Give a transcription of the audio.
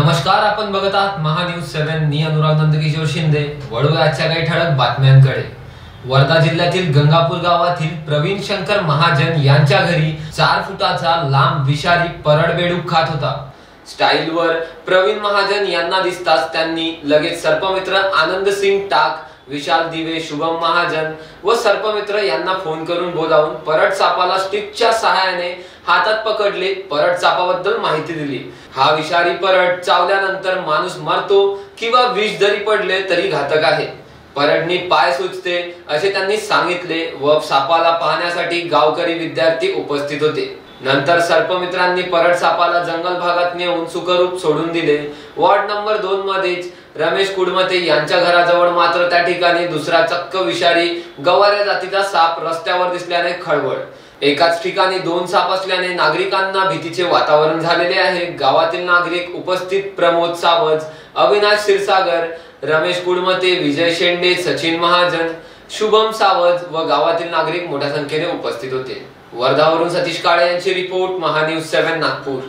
नमस्कार, आपण बघत आहात महान्यूज 7. मी अनुराग नंदकिशोर शिंदे. वळूया आजच्या काही ठळक बातम्यांकडे. वर्धा जिल्ह्यातील गंगापूर गावातील प्रवीण शंकर महाजन यांच्या घरी 4 फुटाचा लांब विषारी परड बेडूक खात होता. स्टाईलवर प्रवीण महाजन यांना दिसताच त्यांनी लगेच सर्पमित्र आनंद सिंग टाक, विशाल दिवे, शुभम महाजन व सर्पमित्र यांना फोन करून बोलावून परड सापाला स्टिकच्या सहाय्याने हातात पकडले. परड सापाबद्दल माहिती दिली. हा विषारी परड चावल्यानंतर माणूस मरतो किंवा विष जरी पडले तरी घातक आहे. परडनी पाय सुचते असे त्यांनी सांगितले व सापाला पाहण्यासाठी गावकरी विद्यार्थी उपस्थित होते. नंतर सर्पमित्रांनी परड सापाला जंगल भागात नेऊन सुखरूप सोडून दिले. वॉर्ड नंबर 2 मध्येच रमेश कुडमते यांच्या घराजवळ मात्र त्या ठिकाणी दुसरा चक्क विषारी गवाऱ्या जातीचा साप रस्त्यावर दिसल्याने खळबळ. एकाच ठिकाणी 2 साप असल्याने नागरिकांना भीतीचे वातावरण झालेले आहे. गावातील नागरिक उपस्थित प्रमोद सावज, अविनाश क्षीरसागर, रमेश कुडमते, विजय शेंडे, सचिन महाजन, शुभम सावज व गावातील नागरिक मोठ्या संख्येने उपस्थित होते. वर्धावरून सतीश काळे यांची रिपोर्ट, महान्यूज 7 नागपूर.